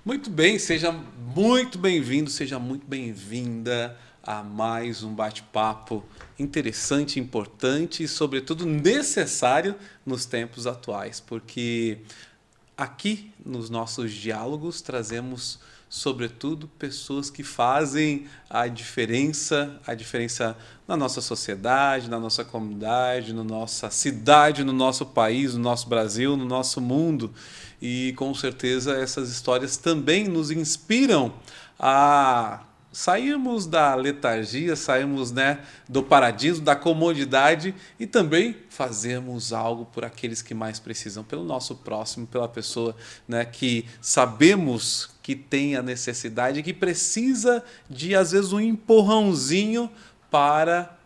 Muito bem, seja muito bem-vindo, seja muito bem-vinda a mais um bate-papo interessante, importante e, sobretudo, necessário nos tempos atuais, porque aqui nos nossos diálogos trazemos, sobretudo, pessoas que fazem a diferença na nossa sociedade, na nossa comunidade, na nossa cidade, no nosso país, no nosso Brasil, no nosso mundo. E com certeza essas histórias também nos inspiram a sairmos da letargia, sairmos, né, do paradigma, da comodidade e também fazermos algo por aqueles que mais precisam, pelo nosso próximo, pela pessoa, né, que sabemos que tem a necessidade, que precisa de, às vezes, um empurrãozinho para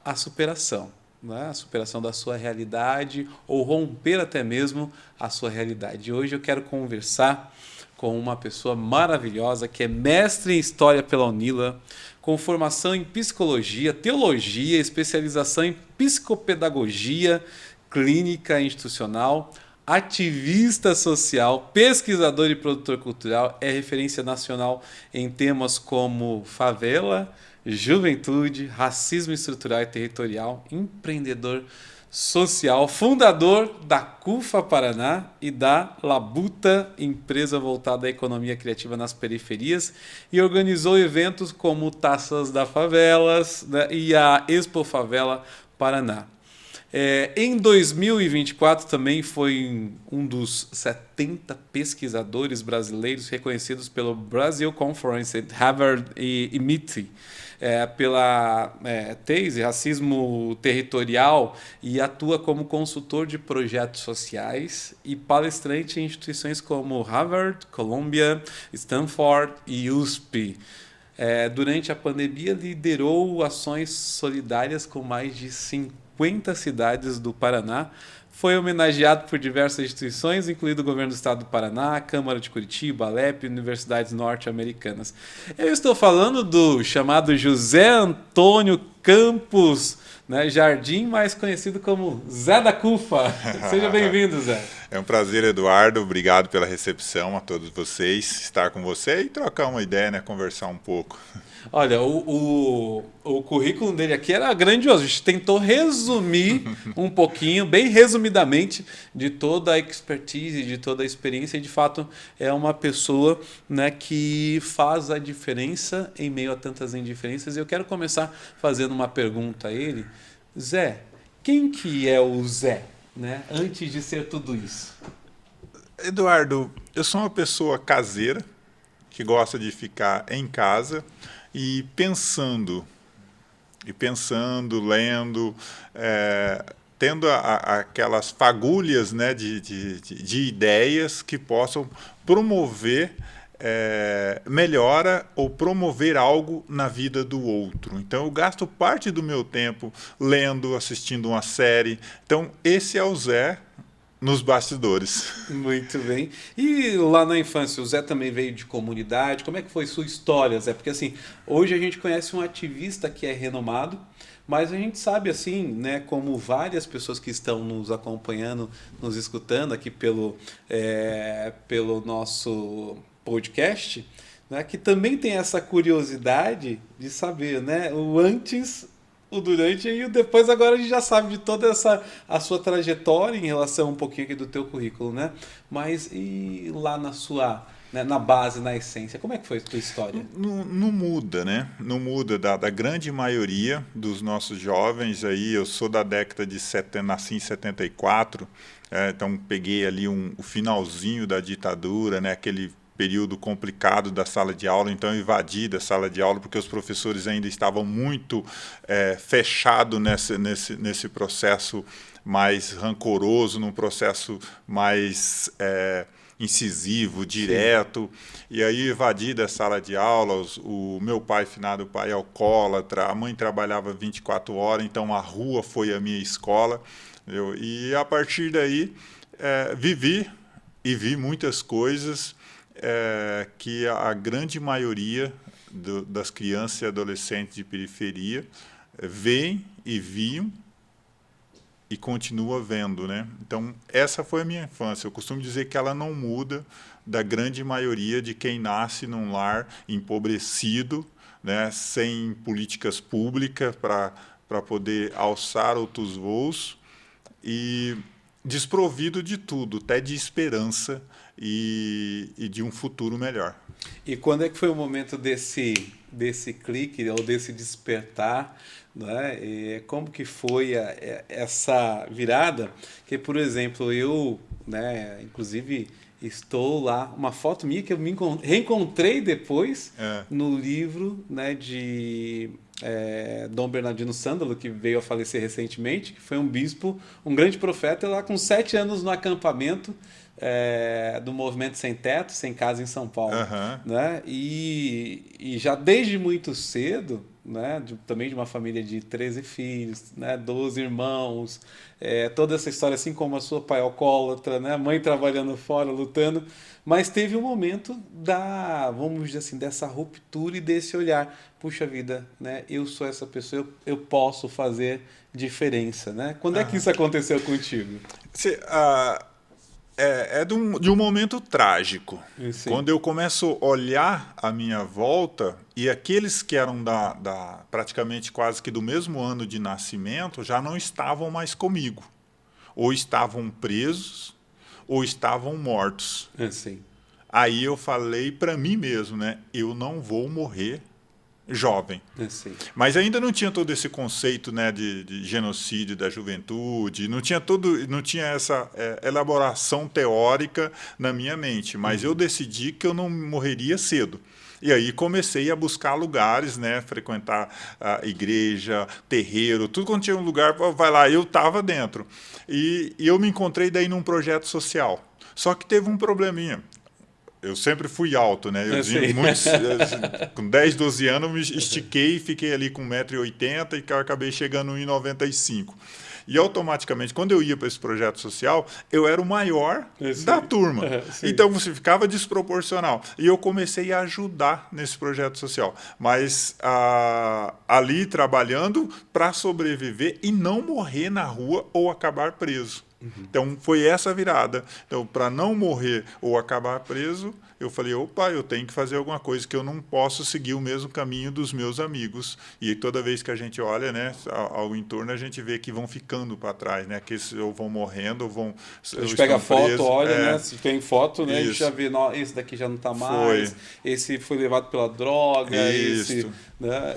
a superação, né? A superação da sua realidade ou romper até mesmo a sua realidade. E hoje eu quero conversar com uma pessoa maravilhosa que é mestre em História pela Unila, com formação em Psicologia, Teologia, especialização em Psicopedagogia Clínica Institucional, ativista social, pesquisador e produtor cultural, é referência nacional em temas como favela, juventude, racismo estrutural e territorial, empreendedor social, fundador da CUFA Paraná e da Labuta, empresa voltada à economia criativa nas periferias, e organizou eventos como Taças da Favelas, né, e a Expo Favela Paraná. Em 2024 também foi um dos 70 pesquisadores brasileiros reconhecidos pelo Brazil Conference, Harvard e MIT, pela TASE, Racismo Territorial, e atua como consultor de projetos sociais e palestrante em instituições como Harvard, Columbia, Stanford e USP. Durante a pandemia, liderou ações solidárias com mais de 50 cidades do Paraná. Foi homenageado por diversas instituições, incluindo o Governo do Estado do Paraná, a Câmara de Curitiba, a Alep e universidades norte-americanas. Eu estou falando do chamado José Antônio Campos, né, Jardim, mais conhecido como Zé da Cufa. Seja bem-vindo, Zé. É um prazer, Eduardo. Obrigado pela recepção a todos vocês, estar com você e trocar uma ideia, né? Conversar um pouco. Olha, o currículo dele aqui era grandioso. A gente tentou resumir um pouquinho, bem resumidamente, de toda a expertise, de toda a experiência. E, de fato, é uma pessoa, né, que faz a diferença em meio a tantas indiferenças. Eu quero começar fazendo uma pergunta a ele. Zé, quem que é o Zé, né, antes de ser tudo isso? Eduardo, eu sou uma pessoa caseira, que gosta de ficar em casa e lendo, tendo aquelas fagulhas, né, de ideias que possam promover melhora ou promover algo na vida do outro. Então eu gasto parte do meu tempo lendo, assistindo uma série. Então esse é o Zé nos bastidores. Muito bem. E lá na infância, o Zé também veio de comunidade. Como é que foi sua história, Zé? Porque assim, hoje a gente conhece um ativista que é renomado, mas a gente sabe assim, né, como várias pessoas que estão nos acompanhando, nos escutando aqui pelo nosso podcast, né, que também tem essa curiosidade de saber, né, o antes, o durante e o depois. Agora a gente já sabe de toda essa a sua trajetória em relação um pouquinho aqui do teu currículo, né? Mas e lá na sua, né, na base, na essência, como é que foi a tua história? Não muda, né? Não muda da grande maioria dos nossos jovens aí. Eu sou da década de 70, nasci em 74, então peguei ali o finalzinho da ditadura, né? Aquele período complicado da sala de aula, então eu invadi da sala de aula porque os professores ainda estavam muito fechados nesse processo mais rancoroso, num processo mais incisivo, Sim. direto, e aí eu evadi da sala de aula. O meu pai, finado pai, é alcoólatra, a mãe trabalhava 24 horas, então a rua foi a minha escola, e a partir daí vivi e vi muitas coisas que a grande maioria das crianças e adolescentes de periferia veem e viam e continua vendo, né? Então, essa foi a minha infância. Eu costumo dizer que ela não muda da grande maioria de quem nasce num lar empobrecido, né, sem políticas públicas para poder alçar outros voos e desprovido de tudo, até de esperança e de um futuro melhor. E quando é que foi o momento desse clique ou desse despertar, né? E como que foi essa virada? Que, por exemplo, eu, né, inclusive estou lá, uma foto minha que eu reencontrei depois no livro, né, de Dom Bernardino Sandalo, que veio a falecer recentemente, que foi um bispo, um grande profeta, lá com 7 anos no acampamento do movimento Sem Teto, Sem Casa em São Paulo. Né? E já desde muito cedo, né, também de uma família de 13 filhos, né, 12 irmãos, toda essa história, assim como a sua, pai alcoólatra, né, mãe trabalhando fora, lutando, mas teve um momento vamos dizer assim, dessa ruptura e desse olhar, puxa vida, né, eu sou essa pessoa, eu posso fazer diferença, né? Quando é que isso aconteceu contigo? De um momento trágico. Sim. Quando eu começo a olhar à minha volta e aqueles que eram praticamente quase que do mesmo ano de nascimento já não estavam mais comigo. Ou estavam presos, ou estavam mortos. Sim. Aí eu falei para mim mesmo, né? Eu não vou morrer jovem. Sim. Mas ainda não tinha todo esse conceito, né, de genocídio da juventude, não tinha essa elaboração teórica na minha mente, mas eu decidi que eu não morreria cedo. E aí comecei a buscar lugares, né, frequentar a igreja, terreiro, tudo quando tinha um lugar, vai lá, eu estava dentro. E eu me encontrei daí num projeto social. Só que teve um probleminha. Eu sempre fui alto, né? Com 10, 12 anos, eu me estiquei e fiquei ali com 1,80 m e acabei chegando em 1,95 m. E automaticamente, quando eu ia para esse projeto social, eu era o maior da turma. Então, você ficava desproporcional. E eu comecei a ajudar nesse projeto social. Mas ali trabalhando para sobreviver e não morrer na rua ou acabar preso. Então, foi essa virada. Então, para não morrer ou acabar preso, eu falei, opa, eu tenho que fazer alguma coisa, que eu não posso seguir o mesmo caminho dos meus amigos. E toda vez que a gente olha, né, ao entorno, a gente vê que vão ficando para trás, né, que ou vão morrendo, ou vão... A gente pega foto, olha, né, se tem foto, né, a gente já vê, não, esse daqui já não está mais, esse foi levado pela droga, esse... Né,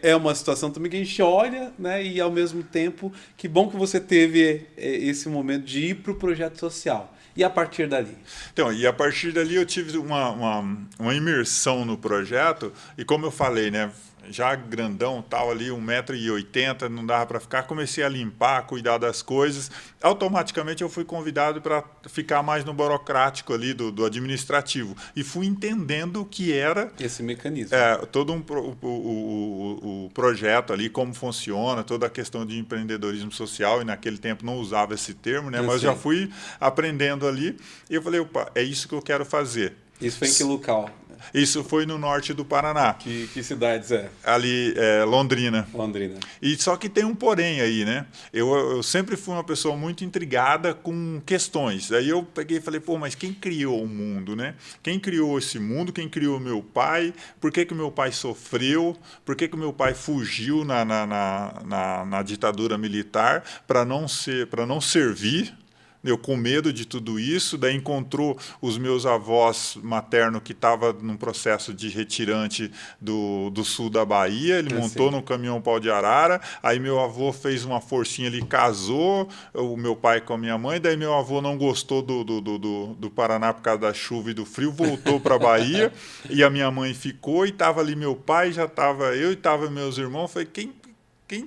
é uma situação também que a gente olha, né, e ao mesmo tempo, que bom que você teve esse momento de ir para o projeto social. E a partir dali? Então, e a partir dali eu tive uma imersão no projeto, e como eu falei, né, já grandão, tal ali, 1,80 m, não dava para ficar, comecei a limpar, cuidar das coisas. Automaticamente eu fui convidado para ficar mais no burocrático ali, do administrativo. E fui entendendo o que era... esse mecanismo. Todo o projeto ali, como funciona, toda a questão de empreendedorismo social, e naquele tempo não usava esse termo, né? Mas já fui aprendendo ali, e eu falei, opa, é isso que eu quero fazer. Isso foi em que local? Isso foi no norte do Paraná. Que cidades é? Ali, Londrina. Londrina. E só que tem um porém aí, né? Eu sempre fui uma pessoa muito intrigada com questões. Aí eu peguei e falei, pô, mas quem criou o mundo, né? Quem criou esse mundo? Quem criou meu pai? Por que o meu pai sofreu? Por que o meu pai fugiu na ditadura militar para não servir? Eu com medo de tudo isso, daí encontrou os meus avós maternos que estavam num processo de retirante do sul da Bahia, ele montou no caminhão pau de arara, aí meu avô fez uma forcinha, ele casou, o meu pai com a minha mãe, daí meu avô não gostou do Paraná por causa da chuva e do frio, voltou para a Bahia, e a minha mãe ficou, e estava ali meu pai, já estava eu e estava meus irmãos, eu falei, quem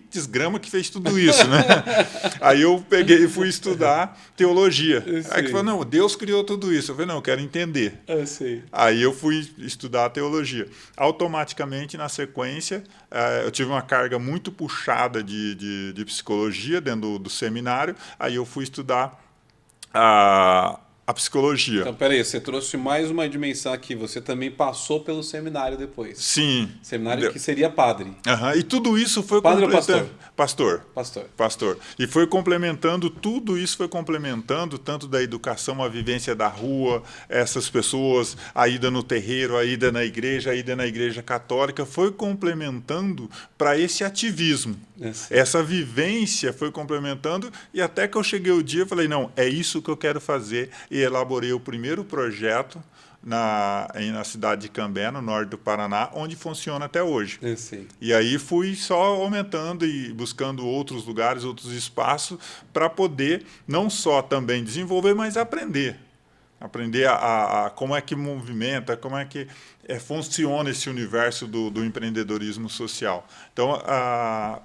desgrama que fez tudo isso, né? Aí eu peguei e fui estudar teologia. Aí que falou, não, Deus criou tudo isso. Eu falei, não, eu quero entender. Aí eu fui estudar teologia. Automaticamente, na sequência, eu tive uma carga muito puxada de psicologia dentro do seminário. Aí eu fui estudar a psicologia. Então, peraí, você trouxe mais uma dimensão aqui. Você também passou pelo seminário depois. Sim. Seminário que seria padre. E tudo isso foi Padre ou completando. pastor? Pastor. E foi complementando, tudo isso foi complementando, tanto da educação, a vivência da rua, essas pessoas, a ida no terreiro, a ida na igreja católica, foi complementando para esse ativismo. Essa vivência foi complementando, e até que eu cheguei o dia, eu falei, não, é isso que eu quero fazer, e elaborei o primeiro projeto na cidade de Cambé, no norte do Paraná, onde funciona até hoje. E aí fui só aumentando e buscando outros lugares, outros espaços, para poder não só também desenvolver, mas aprender a como é que movimenta, como é que funciona esse universo do empreendedorismo social. Então,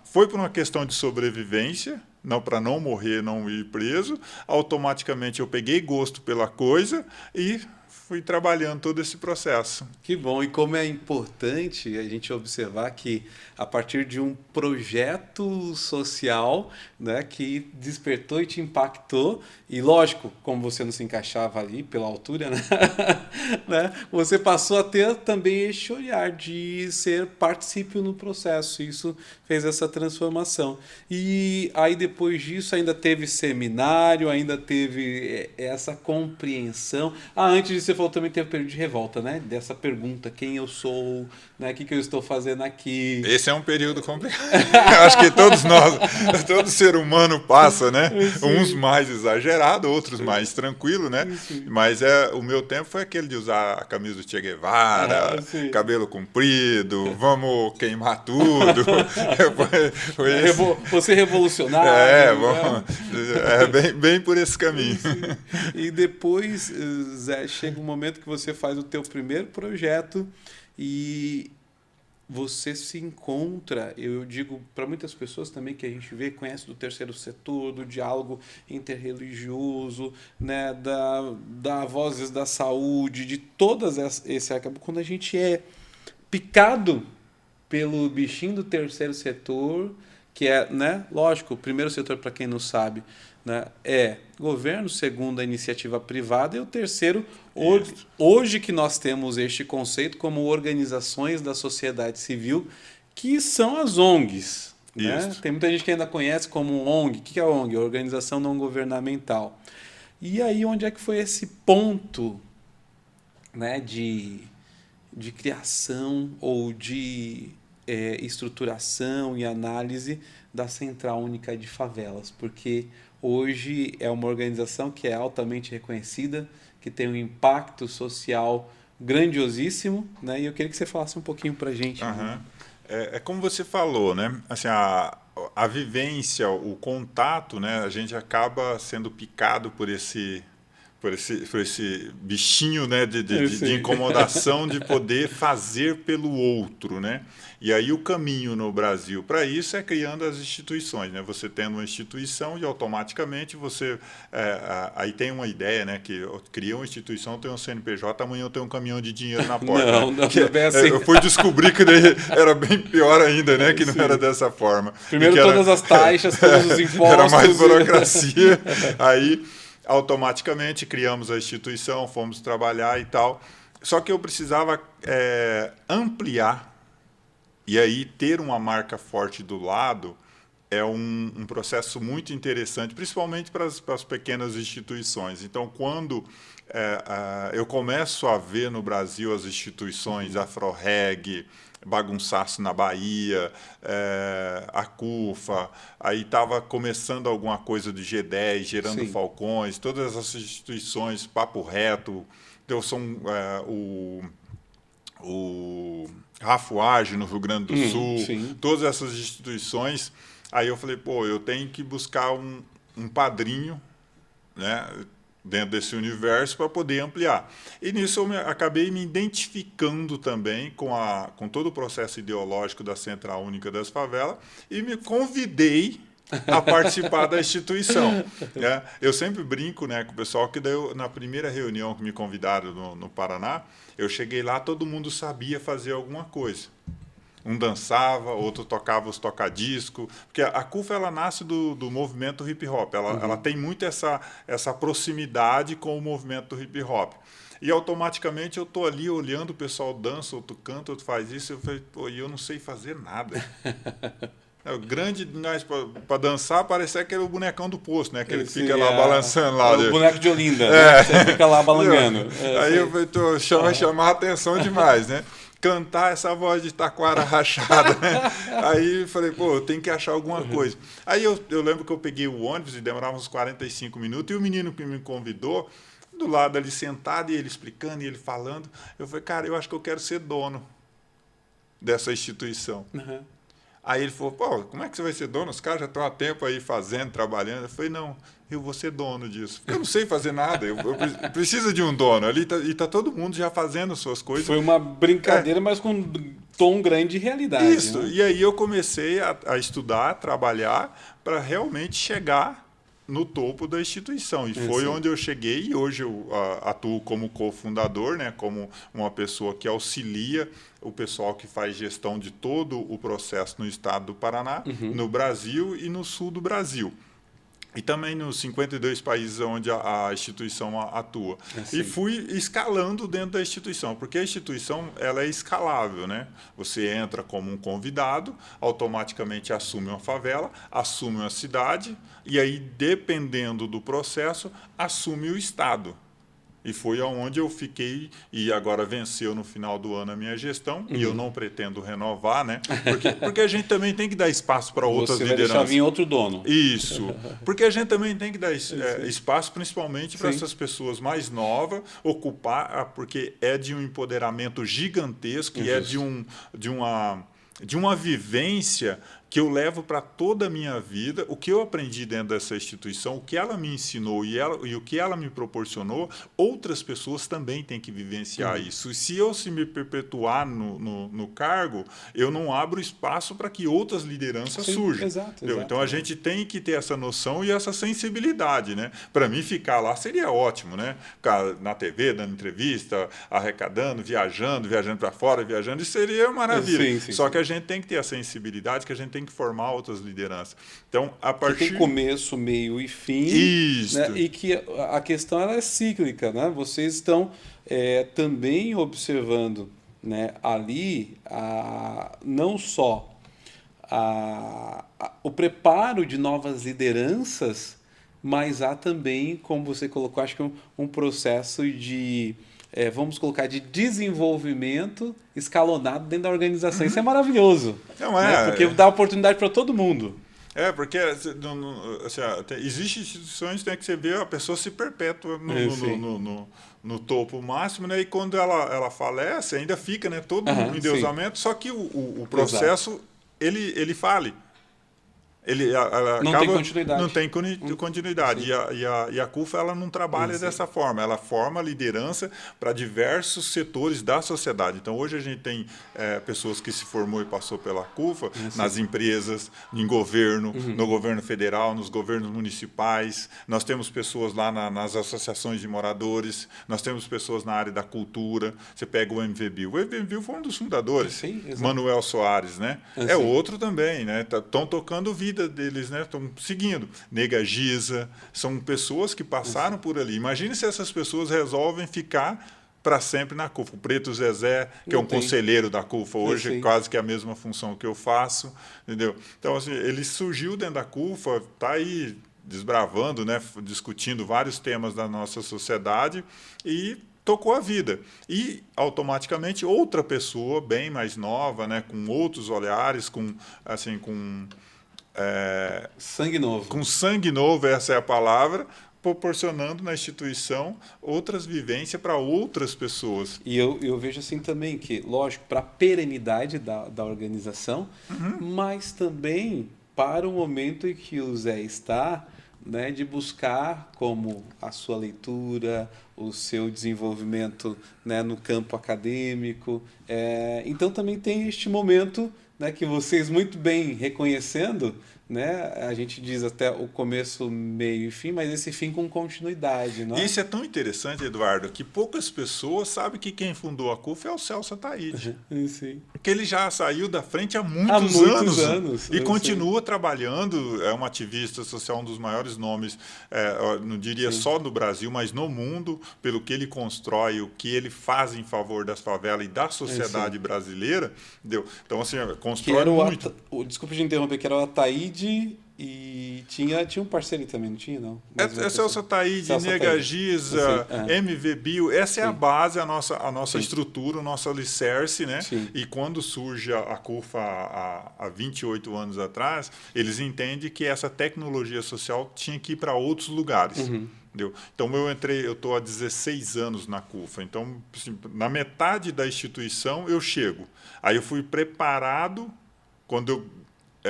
foi por uma questão de sobrevivência, não, para não morrer, não ir preso. Automaticamente eu peguei gosto pela coisa e fui trabalhando todo esse processo. Que bom, e como é importante a gente observar que a partir de um projeto social, né, que despertou e te impactou, e lógico, como você não se encaixava ali pela altura, né, você passou a ter também este olhar de ser particípio no processo, isso fez essa transformação. E aí depois disso ainda teve seminário, ainda teve essa compreensão. Antes disso você falou também teve um período de revolta, né? Dessa pergunta, quem eu sou, né? O que eu estou fazendo aqui? Esse é um período complicado. Eu acho que todos nós, todo ser humano passa, né? Sim. Uns mais exagerados, outros mais tranquilos, né? Sim. Mas o meu tempo foi aquele de usar a camisa do Che Guevara, cabelo comprido, vamos queimar tudo. Você revolucionário. Bem por esse caminho. E depois, Zé, chega um momento que você faz o teu primeiro projeto e você se encontra, eu digo para muitas pessoas também que a gente vê, conhece do terceiro setor, do diálogo interreligioso, né, da Vozes da Saúde, de todas esse arcabouço, quando a gente é picado pelo bichinho do terceiro setor, que é, né, lógico, o primeiro setor, para quem não sabe, né, é governo, segundo a iniciativa privada, e o terceiro, hoje que nós temos este conceito como organizações da sociedade civil, que são as ONGs. Né? Tem muita gente que ainda conhece como ONG. O que é a ONG? Organização Não Governamental. E aí, onde é que foi esse ponto, né, de criação ou de estruturação e análise da Central Única de Favelas? Porque hoje é uma organização que é altamente reconhecida, que tem um impacto social grandiosíssimo, né? E eu queria que você falasse um pouquinho para a gente. Né? É como você falou, né? Assim, a vivência, o contato, né? A gente acaba sendo picado por esse bichinho, né, de incomodação de poder fazer pelo outro, né? E aí o caminho no Brasil para isso é criando as instituições, né? Você tendo uma instituição e automaticamente você aí tem uma ideia, né, que eu cria uma instituição, tem um CNPJ, amanhã eu tenho um caminhão de dinheiro na porta. Não é bem assim. Eu fui descobrir que era bem pior ainda, né, que não era dessa forma. Primeiro todas as taxas, todos os impostos. Era mais burocracia. Aí automaticamente criamos a instituição, fomos trabalhar e tal. Só que eu precisava ampliar, e aí ter uma marca forte do lado é um processo muito interessante, principalmente para as pequenas instituições. Então, quando eu começo a ver no Brasil as instituições Afroreg, Bagunçaço na Bahia, a CUFA, aí estava começando alguma coisa do G10, Gerando Falcões, todas essas instituições, Papo Reto, então são o Rafuage no Rio Grande do Sul, todas essas instituições. Aí eu falei, eu tenho que buscar um padrinho, né, dentro desse universo para poder ampliar. E nisso eu acabei me identificando também com todo o processo ideológico da Central Única das Favelas e me convidei a participar da instituição. Né? Eu sempre brinco, né, com o pessoal que na primeira reunião que me convidaram no Paraná, eu cheguei lá, todo mundo sabia fazer alguma coisa. Um dançava, outro tocava os tocadisco, porque a CUFA ela nasce do movimento hip hop, ela tem muito essa proximidade com o movimento do hip hop. E automaticamente eu tô ali olhando o pessoal dança, outro canta, outro faz isso, eu falei, pô, e eu não sei fazer nada. O grande nós para dançar parece que era o bonecão do posto, né? Que ele fica lá balançando lá. O boneco de Olinda, né? Você fica lá balangando. Aí eu falei, vai chamar a atenção demais, né? Cantar essa voz de taquara rachada, né? Aí eu falei, pô, eu tenho que achar alguma coisa. Aí eu lembro que eu peguei o ônibus e demorava uns 45 minutos, e o menino que me convidou, do lado ali sentado, e ele explicando, e ele falando, eu falei, cara, eu acho que eu quero ser dono dessa instituição. Uhum. Aí ele falou, pô, como é que você vai ser dono? Os caras já estão há tempo aí fazendo, trabalhando. Eu falei, não, eu vou ser dono disso. Eu não sei fazer nada, eu preciso de um dono. Ali tá todo mundo já fazendo suas coisas. Foi uma brincadeira, mas com um tom grande de realidade. Isso, né? E aí eu comecei a estudar, a trabalhar para realmente chegar no topo da instituição. E foi onde eu cheguei, e hoje eu atuo como cofundador, né, como uma pessoa que auxilia o pessoal que faz gestão de todo o processo no estado do Paraná, no Brasil e no sul do Brasil. E também nos 52 países onde a instituição atua. E fui escalando dentro da instituição, porque a instituição ela é escalável, né? Você entra como um convidado, automaticamente assume uma favela, assume uma cidade, e aí, dependendo do processo, assume o estado. E foi aonde eu fiquei, e agora venceu no final do ano a minha gestão, e eu não pretendo renovar, né? Porque a gente também tem que dar espaço para outras lideranças. Você vai deixar vir outro dono. Isso, porque a gente também tem que dar espaço, principalmente para essas pessoas mais novas, ocupar, porque é de um empoderamento gigantesco, e é de uma vivência que eu levo para toda a minha vida, o que eu aprendi dentro dessa instituição, o que ela me ensinou e o que ela me proporcionou, outras pessoas também têm que vivenciar isso. E se eu me perpetuar no cargo, eu não abro espaço para que outras lideranças surjam. Exato. Então a gente tem que ter essa noção e essa sensibilidade, né? Para mim ficar lá seria ótimo, né? Ficar na TV, dando entrevista, arrecadando, viajando para fora, viajando, isso seria maravilha. Só que a gente tem que ter a sensibilidade, que a gente tem que formar outras lideranças. Então, a partir... Que tem começo, meio e fim. Isso. Né? E que a questão ela é cíclica, né? Vocês estão também observando, né, ali não só o preparo de novas lideranças, mas há também, como você colocou, acho que um processo de... vamos colocar, de desenvolvimento escalonado dentro da organização. Isso é maravilhoso. Não né? Porque dá oportunidade para todo mundo. Porque existem instituições que você vê a pessoa se perpetua no topo máximo, né? E quando ela falece, ainda fica, né, todo um endeusamento, só que o processo, ele fale. Não tem continuidade. Não tem continuidade. E a CUFA ela não trabalha dessa forma. Ela forma liderança para diversos setores da sociedade. Então, hoje a gente tem pessoas que se formou e passou pela CUFA nas empresas, em governo, no governo federal, nos governos municipais. Nós temos pessoas lá nas associações de moradores. Nós temos pessoas na área da cultura. Você pega o MVBio. O MVBio foi um dos fundadores. Manuel Soares, né? É outro também, né? Estão tocando vida deles, né? Estão seguindo. Nega Giza, são pessoas que passaram por ali. Imagine se essas pessoas resolvem ficar para sempre na CUFA. O Preto Zezé, que é um conselheiro da CUFA hoje, quase que a mesma função que eu faço, entendeu? Então, assim, ele surgiu dentro da CUFA, está aí desbravando, né? Discutindo vários temas da nossa sociedade e tocou a vida. E, automaticamente, outra pessoa, bem mais nova, né? Com outros olhares, com sangue novo. Com sangue novo, essa é a palavra, proporcionando na instituição outras vivências para outras pessoas. E eu vejo assim também que, lógico, para a perenidade da organização, mas também para o momento em que o Zé está, né, de buscar como a sua leitura, o seu desenvolvimento, né, no campo acadêmico. Então também tem este momento, né, que vocês muito bem reconhecendo, né? A gente diz até o começo, meio e fim, mas esse fim com continuidade, não é? Isso é tão interessante, Eduardo, que poucas pessoas sabem que quem fundou a CUF é o Celso Ataíde. Sim. Que ele já saiu da frente há Há muitos muitos anos e eu continua trabalhando, é um ativista social, um dos maiores nomes, não diria Sim. só no Brasil, mas no mundo, pelo que ele constrói, o que ele faz em favor das favelas e da sociedade brasileira. Entendeu? Então, assim, Que constrói era muito. desculpa de interromper, que era o Ataíde e tinha um parceiro também, não tinha, não? Mais uma Celso pessoa. Ataíde, Celso Nega Ataíde. Giza, Assim, MV Bio, essa é a Sim. base, a nossa Sim. estrutura, o nosso alicerce, né? Sim. E quando surge a CUFA há 28 anos atrás, eles entendem que essa tecnologia social tinha que ir para outros lugares. Entendeu? Então eu estou há 16 anos na CUFA, então assim, na metade da instituição eu chego. Aí eu fui preparado, quando eu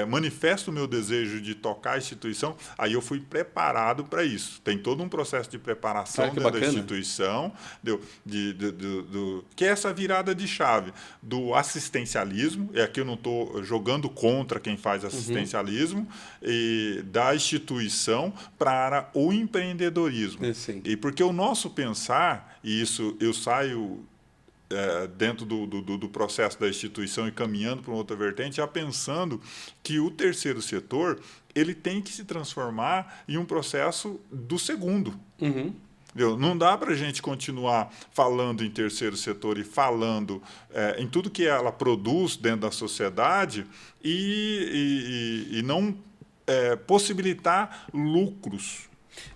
manifesto o meu desejo de tocar a instituição, aí eu fui preparado para isso. Tem todo um processo de preparação dentro bacana. da instituição, que é essa virada de chave do assistencialismo, é que eu não estou jogando contra quem faz assistencialismo, e da instituição para o empreendedorismo. E porque o nosso pensar, e isso eu saio dentro do processo da instituição e caminhando para uma outra vertente, já pensando que o terceiro setor ele tem que se transformar em um processo do segundo. Não dá para a gente continuar falando em terceiro setor e falando em tudo que ela produz dentro da sociedade e não possibilitar lucros.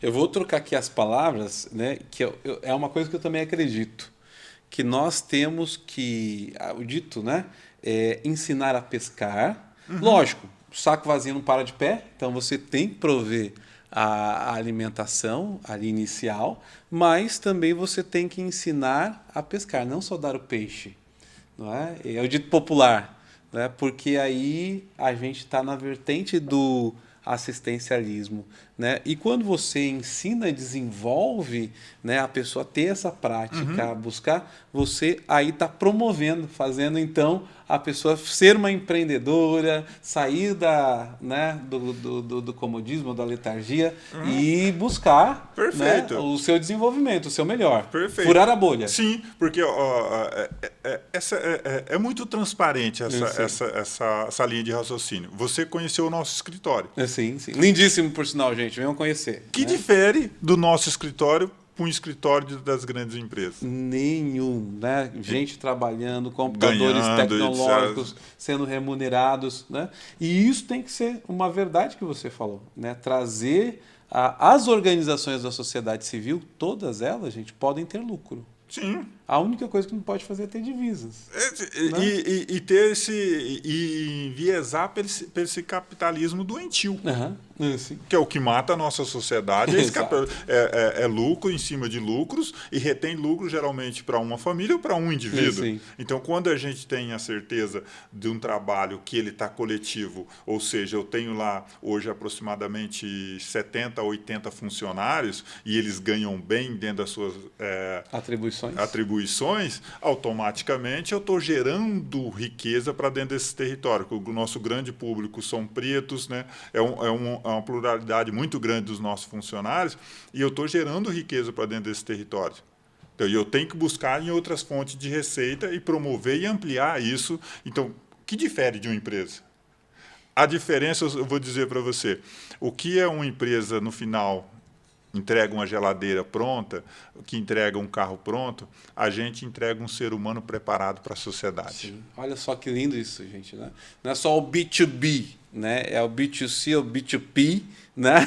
Eu vou trocar aqui as palavras, né, que é uma coisa que eu também acredito. Que nós temos que, o dito, né, ensinar a pescar. Lógico, o saco vazio não para de pé, então você tem que prover a alimentação ali inicial, mas também você tem que ensinar a pescar, não só dar o peixe. Não é? É o dito popular, né, porque aí a gente está na vertente do assistencialismo, né? E quando você ensina e desenvolve, né, a pessoa ter essa prática, buscar, você aí está promovendo, fazendo então a pessoa ser uma empreendedora, sair do comodismo, da letargia e buscar, né, o seu desenvolvimento, o seu melhor. Perfeito. Furar a bolha. Sim, porque é muito transparente essa linha de raciocínio. Você conheceu o nosso escritório. Sim. Lindíssimo, por sinal, gente. Venham conhecer. Que difere do nosso escritório para um escritório das grandes empresas? Nenhum, né? Gente trabalhando, computadores tecnológicos sendo remunerados, né? E isso tem que ser uma verdade que você falou, né? Trazer as organizações da sociedade civil, todas elas, gente, podem ter lucro. Sim. A única coisa que não pode fazer é ter divisas. E ter enviesar para esse capitalismo doentio. Que é o que mata a nossa sociedade. É lucro em cima de lucros e retém lucro geralmente para uma família ou para um indivíduo. Então, quando a gente tem a certeza de um trabalho que ele está coletivo, ou seja, eu tenho lá hoje aproximadamente 70, 80 funcionários e eles ganham bem dentro das suas atribuições, automaticamente eu estou gerando riqueza para dentro desse território. O nosso grande público são pretos, né? É uma pluralidade muito grande dos nossos funcionários e eu estou gerando riqueza para dentro desse território. Então, eu tenho que buscar em outras fontes de receita e promover e ampliar isso. Então, o que difere de uma empresa? A diferença, eu vou dizer para você, o que é uma empresa no final entrega uma geladeira pronta, que entrega um carro pronto, a gente entrega um ser humano preparado para a sociedade. Sim. Olha só que lindo isso, gente, né? Não é só o B2B, né? É o B2C, o B2P, né?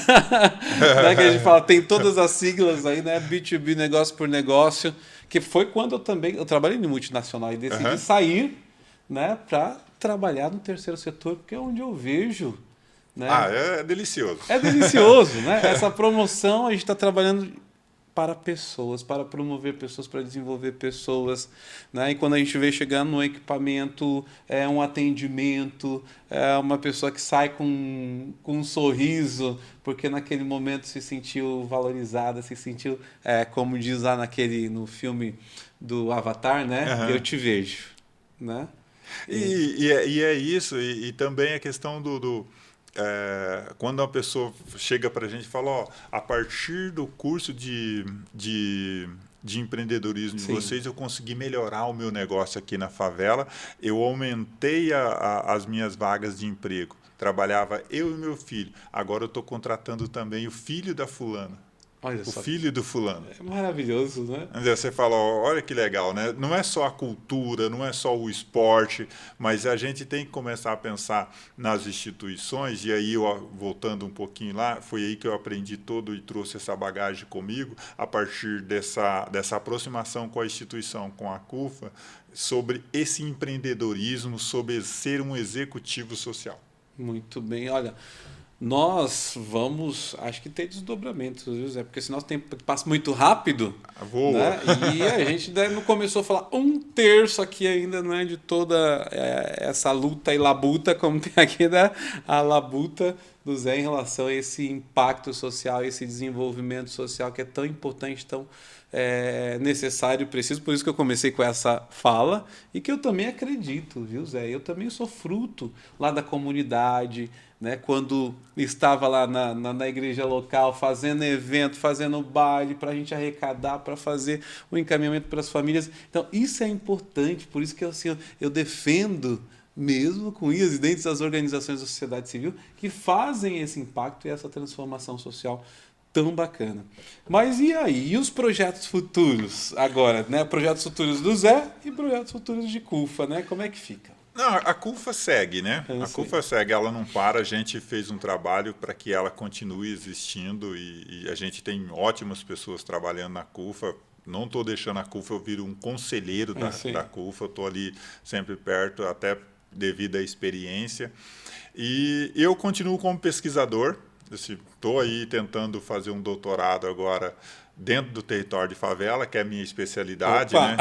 Que a gente fala, tem todas as siglas aí, né? B2B, negócio por negócio, que foi quando eu trabalhei em multinacional e decidi sair, né, para trabalhar no terceiro setor, porque é onde eu vejo, né? É delicioso. É delicioso, né? Essa promoção, a gente está trabalhando para pessoas, para promover pessoas, para desenvolver pessoas, né? E quando a gente vê chegando no equipamento, um atendimento, uma pessoa que sai com um sorriso, porque naquele momento se sentiu valorizada, se sentiu, como diz lá no filme do Avatar, né? Eu te vejo, né? E é isso, e também a questão quando uma pessoa chega para a gente e fala, ó, a partir do curso de empreendedorismo de vocês, eu consegui melhorar o meu negócio aqui na favela, eu aumentei as minhas vagas de emprego. Trabalhava eu e meu filho. Agora eu estou contratando também o filho da fulana. Olha o só. filho do fulano. É maravilhoso, né? Você fala, olha que legal, né? Não é só a cultura, não é só o esporte, mas a gente tem que começar a pensar nas instituições, e aí, voltando um pouquinho lá, foi aí que eu aprendi todo e trouxe essa bagagem comigo, a partir dessa aproximação com a instituição, com a CUFA, sobre esse empreendedorismo, sobre ser um executivo social. Muito bem, olha... Nós vamos, acho que ter desdobramentos, viu, Zé? Porque senão o tempo passa muito rápido. Voa. Né? E a gente não começou a falar um terço aqui ainda, não é, de toda essa luta e labuta, como tem aqui, né? A labuta do Zé em relação a esse impacto social, esse desenvolvimento social que é tão importante, tão necessário e preciso. Por isso que eu comecei com essa fala e que eu também acredito, viu, Zé? Eu também sou fruto lá da comunidade, né, quando estava lá na igreja local, fazendo evento, fazendo baile, para a gente arrecadar, para fazer o encaminhamento para as famílias. Então, isso é importante, por isso que eu defendo mesmo com unhas e dentes as organizações da sociedade civil que fazem esse impacto e essa transformação social tão bacana. Mas e aí? E os projetos futuros agora, né? Projetos futuros do Zé e projetos futuros de CUFA, né? Como é que fica? Não, a CUFA segue, né? A CUFA segue, ela não para, a gente fez um trabalho para que ela continue existindo e a gente tem ótimas pessoas trabalhando na CUFA. Não estou deixando a CUFA, eu viro um conselheiro da CUFA, estou ali sempre perto, até devido à experiência. E eu continuo como pesquisador, estou aí tentando fazer um doutorado agora dentro do território de favela, que é a minha especialidade, né?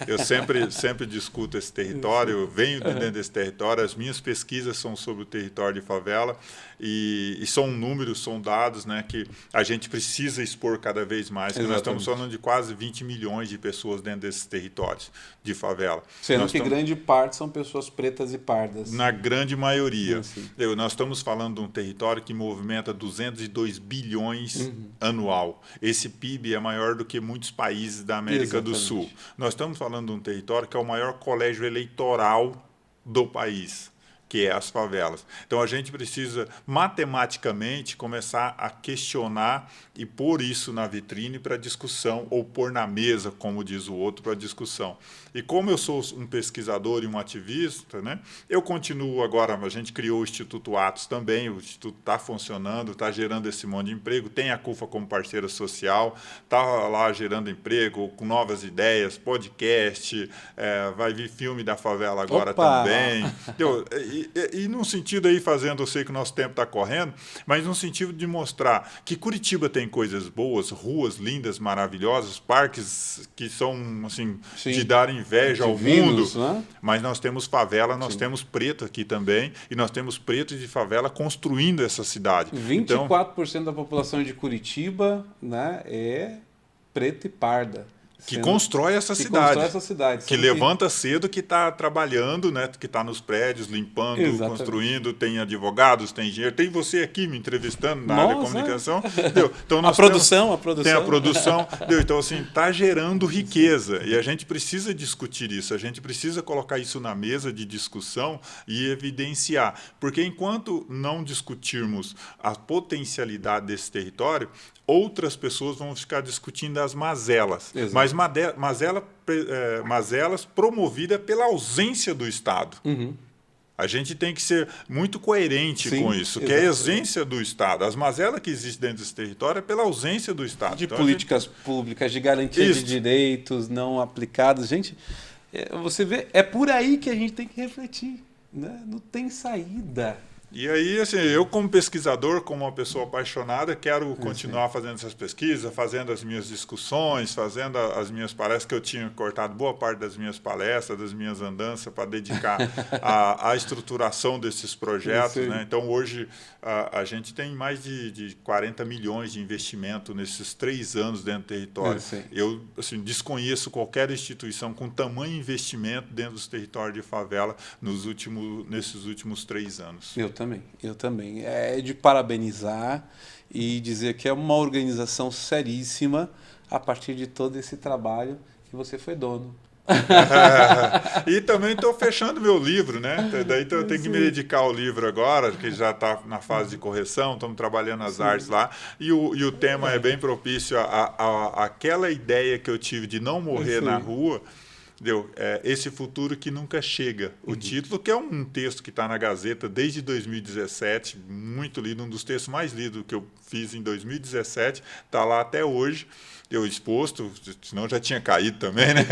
Eu sempre discuto esse território, eu venho de dentro desse território, as minhas pesquisas são sobre o território de favela e são números, são dados, né, que a gente precisa expor cada vez mais, porque nós estamos falando de quase 20 milhões de pessoas dentro desses territórios de favela. Sendo que grande parte são pessoas pretas e pardas. Na grande maioria. Nós estamos falando de um território que movimenta 202 bilhões anual. Esse PIB é maior do que muitos países da América do Sul. Nós estamos falando de um território que é o maior colégio eleitoral do país, que é as favelas. Então, a gente precisa, matematicamente, começar a questionar e pôr isso na vitrine para discussão, ou pôr na mesa, como diz o outro, para discussão. E como eu sou um pesquisador e um ativista, né, eu continuo agora, a gente criou o Instituto Atos também, o Instituto está funcionando, está gerando esse monte de emprego, tem a CUFA como parceira social, está lá gerando emprego, com novas ideias, podcast, vai vir filme da favela agora também. E num sentido aí, eu sei que o nosso tempo está correndo, mas num sentido de mostrar que Curitiba tem coisas boas, ruas lindas, maravilhosas, parques que são, assim, de dar inveja ao mundo, né? Mas nós temos favela, nós temos preto aqui também, e nós temos pretos de favela construindo essa cidade. 24% da população de Curitiba, né, é preta e parda. Que constrói essa cidade. Que levanta cedo, que está trabalhando, né? Que está nos prédios, limpando, construindo, tem advogados, tem engenheiro, tem você aqui me entrevistando na área de comunicação. Então, a produção. Tem a produção. Então, assim, está gerando riqueza. E a gente precisa discutir isso, a gente precisa colocar isso na mesa de discussão e evidenciar. Porque enquanto não discutirmos a potencialidade desse território, outras pessoas vão ficar discutindo as mazelas. Mas mazelas promovidas pela ausência do Estado. A gente tem que ser muito coerente com isso, que é a ausência do Estado. As mazelas que existem dentro desse território é pela ausência do Estado. De políticas públicas, de garantia de direitos não aplicados. Gente, você vê, é por aí que a gente tem que refletir, né? Não tem saída. E aí, assim, eu como pesquisador, como uma pessoa apaixonada, quero continuar fazendo essas pesquisas, fazendo as minhas discussões, fazendo as minhas palestras, que eu tinha cortado boa parte das minhas palestras, das minhas andanças, para dedicar à estruturação desses projetos, né? Então, hoje, a gente tem mais de 40 milhões de investimento nesses 3 anos dentro do território. Eu, assim, desconheço qualquer instituição com tamanho investimento dentro dos territórios de favela nesses últimos 3 anos. Eu também. Eu também. É de parabenizar e dizer que é uma organização seríssima a partir de todo esse trabalho que você foi dono. E também estou fechando meu livro, né? Daí eu tenho que me dedicar ao livro agora, que já está na fase de correção, estamos trabalhando as artes lá. E o tema é bem propício àquela ideia que eu tive de não morrer na rua. Esse futuro que nunca chega. O título, que é um texto que está na Gazeta desde 2017, muito lido, um dos textos mais lidos que eu fiz em 2017, está lá até hoje. Eu exposto, senão já tinha caído também, né?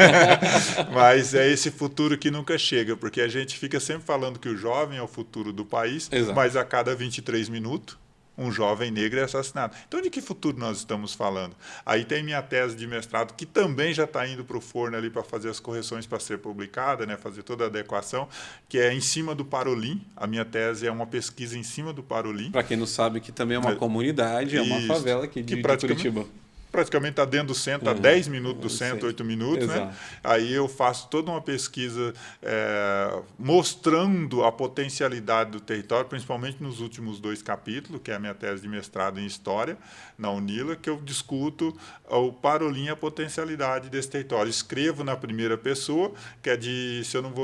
Mas é esse futuro que nunca chega, porque a gente fica sempre falando que o jovem é o futuro do país, mas a cada 23 minutos um jovem negro é assassinado. Então, de que futuro nós estamos falando? Aí tem minha tese de mestrado, que também já está indo para o forno ali para fazer as correções para ser publicada, né, fazer toda a adequação, que é em cima do Parolim. A minha tese é uma pesquisa em cima do Parolim. Para quem não sabe, que também é uma comunidade, é uma favela aqui de Curitiba. Praticamente está dentro do centro, a 10 minutos do centro, 8 minutos, né? Aí eu faço toda uma pesquisa mostrando a potencialidade do território, principalmente nos últimos 2 capítulos, que é a minha tese de mestrado em História, na UNILA, que eu discuto o Parolim e a potencialidade desse território. Escrevo na primeira pessoa, que é de, se eu não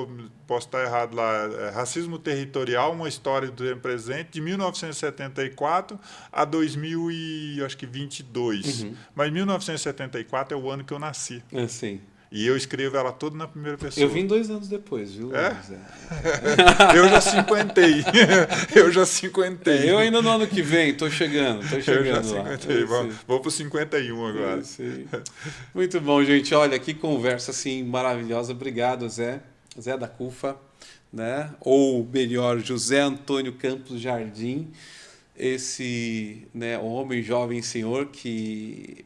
posso estar errado lá, Racismo Territorial, uma história do tempo presente, de 1974 a 2022. Mas 1974 é o ano que eu nasci. Sim. E eu escrevo ela toda na primeira pessoa. Eu vim 2 anos depois, viu? Eu já cinquentei. Eu ainda no ano que vem, estou chegando Eu já cinquentei. lá. Vou para o 51 agora. Muito bom, gente. Olha, que conversa assim maravilhosa. Obrigado, Zé. Zé da CUFA, né? Ou melhor, José Antônio Campos Jardim. Esse, né, homem, jovem senhor que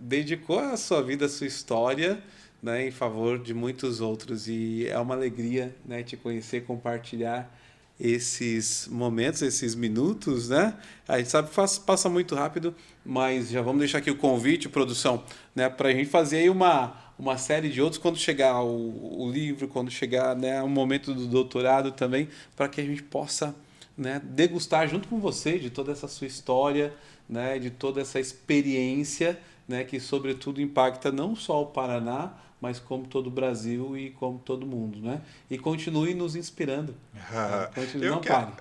dedicou a sua vida, a sua história, né, em favor de muitos outros. E é uma alegria, né, te conhecer, compartilhar esses momentos, esses minutos, né? A gente sabe que passa muito rápido, mas já vamos deixar aqui o convite, produção, né, para a gente fazer aí uma série de outros quando chegar o livro, quando chegar, né, o momento do doutorado também, para que a gente possa, né, degustar junto com você de toda essa sua história, né, de toda essa experiência, né, que sobretudo impacta não só o Paraná, mas como todo o Brasil e como todo mundo, né? E continue nos inspirando.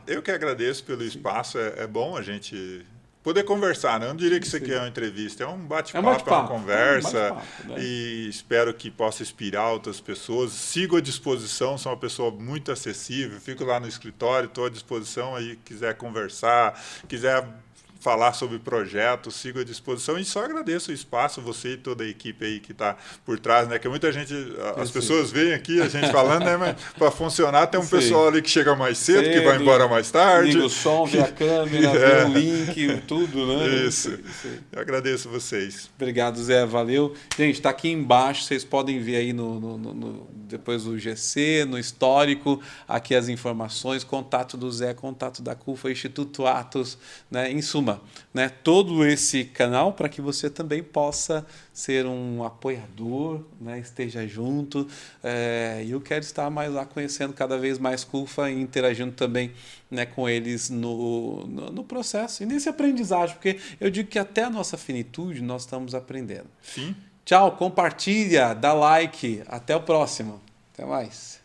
Eu que agradeço pelo espaço. É bom a gente poder conversar, né? Eu não diria que isso aqui é uma entrevista, é um bate-papo, é uma conversa. Né? E espero que possa inspirar outras pessoas. Sigo à disposição, sou uma pessoa muito acessível, fico lá no escritório, estou à disposição, aí quiser conversar, quiser falar sobre projetos, sigo à disposição e só agradeço o espaço, você e toda a equipe aí que está por trás, né? Que muita gente, as pessoas veem aqui a gente falando, né? Mas para funcionar tem um pessoal ali que chega mais cedo, que vai embora mais tarde. Liga o som, vê a câmera, vê o link, tudo, né? Isso. Eu agradeço vocês. Obrigado, Zé, valeu. Gente, está aqui embaixo, vocês podem ver aí depois do GC, no histórico, aqui as informações, contato do Zé, contato da CUFA, Instituto Atos, né? Em suma, né, todo esse canal para que você também possa ser um apoiador, né, esteja junto. E eu quero estar mais lá conhecendo cada vez mais CUFA e interagindo também, né, com eles no processo e nesse aprendizagem, porque eu digo que até a nossa finitude nós estamos aprendendo. Sim. Tchau, compartilha, dá like, até o próximo. Até mais.